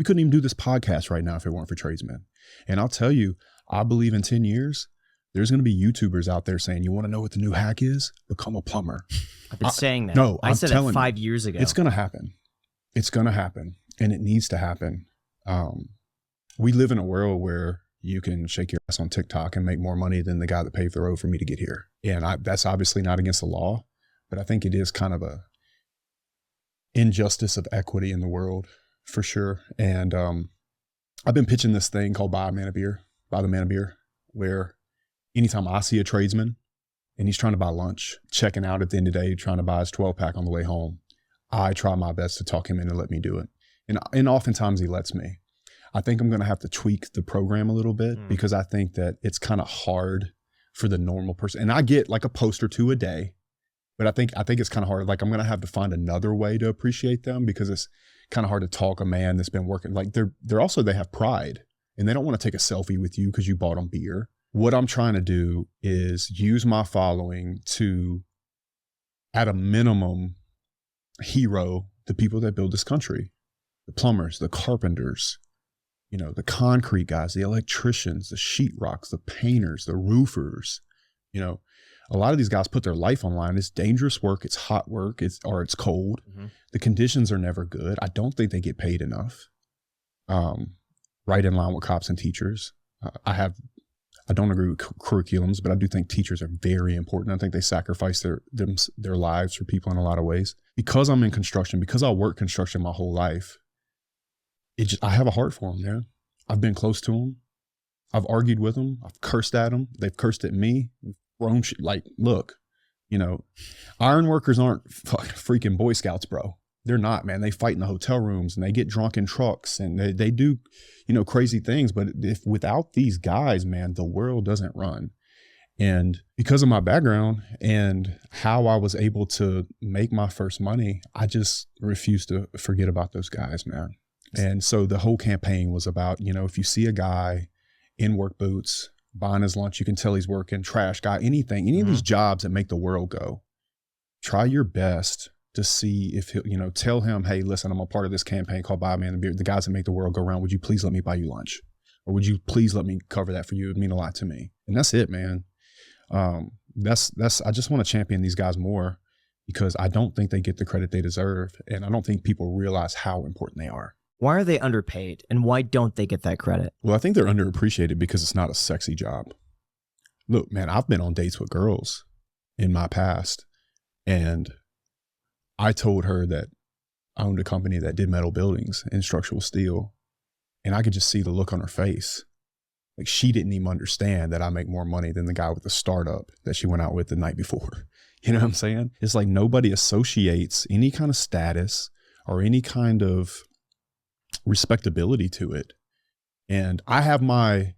We couldn't even do this podcast right now if it weren't for tradesmen. And I'll tell you, I believe in 10 years, there's going to be YouTubers out there saying, you want to know what the new hack is? Become a plumber. I've been saying that. No, I said it 5 years ago. It's going to happen. It's going to happen. And it needs to happen. We live in a world where you can shake your ass on TikTok and make more money than the guy that paved the road for me to get here. And that's obviously not against the law, but I think it is kind of a injustice of equity in the world for sure. And I've been pitching this thing called Buy the Man a Beer, where anytime I see a tradesman and he's trying to buy lunch, checking out at the end of the day, trying to buy his 12-pack on the way home, I try my best to talk him in and let me do it. And oftentimes he lets me. I think I'm going to have to tweak the program a little bit because I think that it's kind of hard for the normal person. And I get like a post or two a day, but I think it's kind of hard. Like I'm going to have to find another way to appreciate them because it's kind of hard to talk a man that's been working. Like they have pride and they don't want to take a selfie with you because you bought them beer. What I'm trying to do is use my following to, at a minimum, hero the people that build this country, the plumbers, the carpenters, the concrete guys, the electricians, the sheetrocks, the painters, the roofers. A lot of these guys put their life on line. It's dangerous work. It's hot work. It's cold. Mm-hmm. The conditions are never good. I don't think they get paid enough. Right in line with cops and teachers. I don't agree with curriculums, but I do think teachers are very important. I think they sacrifice their lives for people in a lot of ways. Because I'm in construction, because I worked construction my whole life, I have a heart for them, man. I've been close to them. I've argued with them. I've cursed at them. They've cursed at me. We've thrown shit. Like, look, iron workers aren't freaking Boy Scouts, bro. They're not, man. They fight in the hotel rooms and they get drunk in trucks and they do, crazy things. But without these guys, man, the world doesn't run. And because of my background and how I was able to make my first money, I just refuse to forget about those guys, man. And so the whole campaign was about, if you see a guy in work boots, buying his lunch, you can tell he's working, trash guy, anything, any of these jobs that make the world go, try your best to see if he'll, tell him, hey, listen, I'm a part of this campaign called Buy a Man a Beer. The guys that make the world go round, would you please let me buy you lunch? Or would you please let me cover that for you? It would mean a lot to me. And that's it, man. I just want to champion these guys more because I don't think they get the credit they deserve. And I don't think people realize how important they are. Why are they underpaid and why don't they get that credit? Well, I think they're underappreciated because it's not a sexy job. Look, man, I've been on dates with girls in my past and I told her that I owned a company that did metal buildings and structural steel. And I could just see the look on her face. Like she didn't even understand that I make more money than the guy with the startup that she went out with the night before. You know what I'm saying? It's like nobody associates any kind of status or any kind of respectability to it. And I have my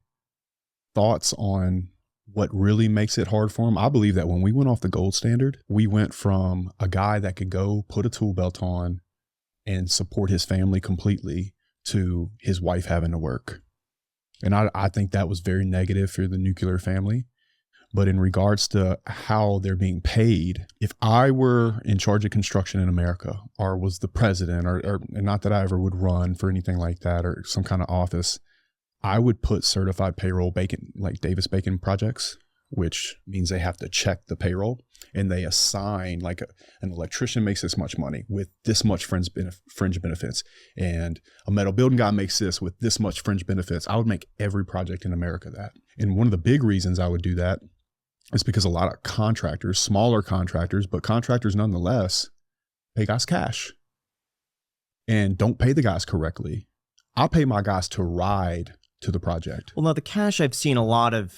thoughts on what really makes it hard for him. I believe that when we went off the gold standard, we went from a guy that could go put a tool belt on and support his family completely to his wife having to work. And I think that was very negative for the nuclear family. But in regards to how they're being paid, if I were in charge of construction in America or was the president or not that I ever would run for anything like that or some kind of office, I would put certified payroll Bacon, like Davis Bacon projects, which means they have to check the payroll and they assign like an electrician makes this much money with this much fringe benefits. And a metal building guy makes this with this much fringe benefits. I would make every project in America that. And one of the big reasons I would do that is because a lot of contractors, smaller contractors, but contractors nonetheless, pay guys cash and don't pay the guys correctly. I'll pay my guys to ride to the project. Well, now the cash, I've seen a lot of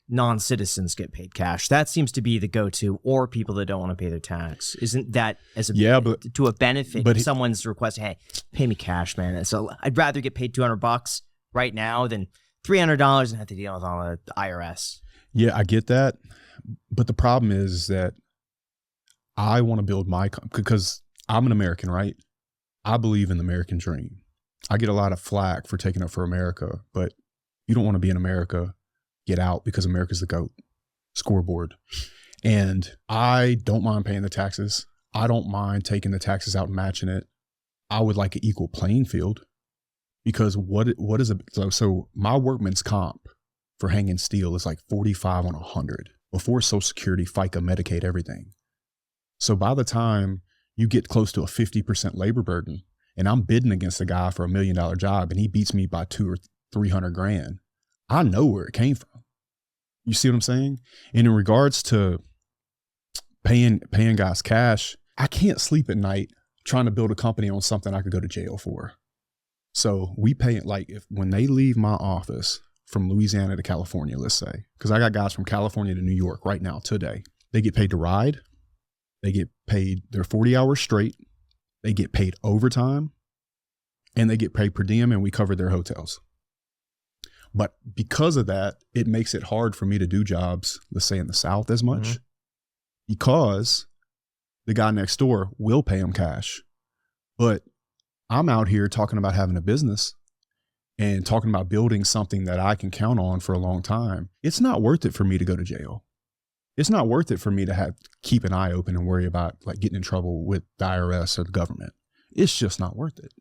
non-citizens get paid cash. That seems to be the go-to, or people that don't want to pay their tax. Isn't that to a benefit? But someone's requesting, hey, pay me cash, man. So I'd rather get paid $200 right now than $300 and have to deal with all the IRS. Yeah, I get that. But the problem is that I want to build because I'm an American, right? I believe in the American dream. I get a lot of flack for taking up for America, but you don't want to be in America, get out because America's the GOAT. Scoreboard. And I don't mind paying the taxes. I don't mind taking the taxes out and matching it. I would like an equal playing field. Because what is it? So my workman's comp for hanging steel is like 45 on 100 before Social Security, FICA, Medicaid, everything. So by the time you get close to a 50% labor burden, and I'm bidding against a guy for $1 million job and he beats me by $200,000 or $300,000, I know where it came from. You see what I'm saying? And in regards to paying guys cash, I can't sleep at night trying to build a company on something I could go to jail for. So we pay it like when they leave my office from Louisiana to California, let's say, because I got guys from California to New York right now today. They get paid to ride. They get paid their 40 hours straight. They get paid overtime, and they get paid per diem, and we cover their hotels. But because of that, it makes it hard for me to do jobs, let's say in the South as much, because the guy next door will pay them cash. But I'm out here talking about having a business and talking about building something that I can count on for a long time. It's not worth it for me to go to jail. It's not worth it for me to keep an eye open and worry about like getting in trouble with the IRS or the government. It's just not worth it.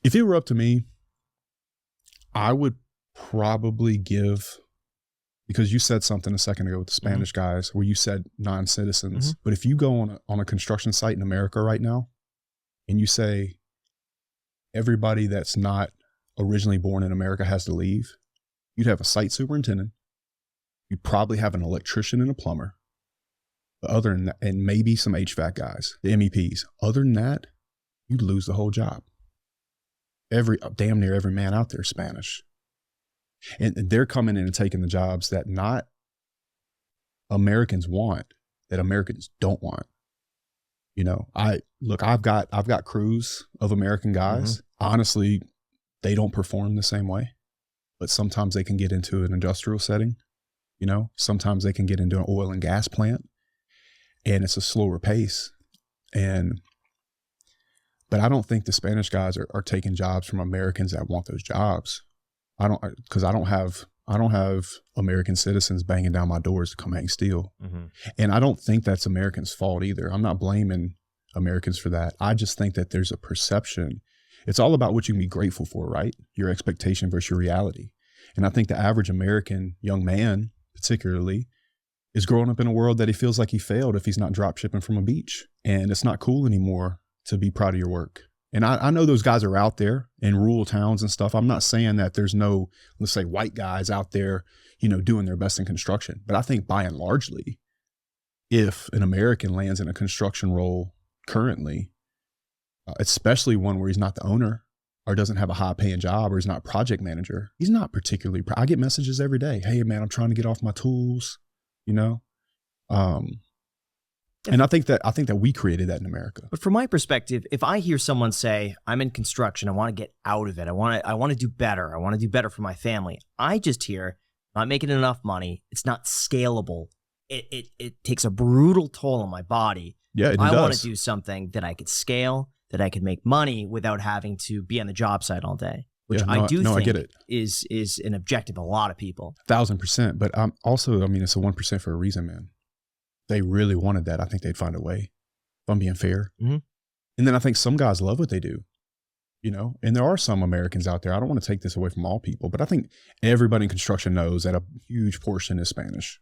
If it were up to me, I would probably give, because you said something a second ago with the Spanish guys where you said non-citizens, but if you go on a construction site in America right now and you say everybody that's not originally born in America has to leave, you'd have a site superintendent, you'd probably have an electrician and a plumber, but other than that, and maybe some HVAC guys, the MEPs. Other than that, you'd lose the whole job. Damn near every man out there is Spanish. And they're coming in and taking the jobs that not Americans want, that Americans don't want. You know, I've got crews of American guys. Honestly, they don't perform the same way, but sometimes they can get into an industrial setting. You know, sometimes they can get into an oil and gas plant and it's a slower pace. But I don't think the Spanish guys are taking jobs from Americans that want those jobs. Because I don't have American citizens banging down my doors to come hang steel. And I don't think that's Americans' fault either. I'm not blaming Americans for that. I just think that there's a perception. It's all about what you can be grateful for, right? Your expectation versus your reality. And I think the average American young man, particularly, is growing up in a world that he feels like he failed if he's not drop shipping from a beach. And it's not cool anymore to be proud of your work. And I know those guys are out there in rural towns and stuff. I'm not saying that there's no, let's say, white guys out there, you know, doing their best in construction. But I think by and largely, if an American lands in a construction role currently, especially one where he's not the owner or doesn't have a high paying job or he's not a project manager, he's not particularly proud. I get messages every day. Hey man, I'm trying to get off my tools, you know? And I think that we created that in America. But from my perspective, if I hear someone say, I'm in construction, I want to get out of it. I want to do better. I want to do better for my family. I just hear, not making enough money. It's not scalable. It takes a brutal toll on my body. Yeah, it does. I want to do something that I could scale, that I could make money without having to be on the job site all day. Which I think I get it. is an objective of a lot of people. 1,000%. But also, I mean, it's a 1% for a reason, man. They really wanted that. I think they'd find a way, if I'm being fair. And then I think some guys love what they do, you know, and there are some Americans out there. I don't want to take this away from all people, but I think everybody in construction knows that a huge portion is Spanish.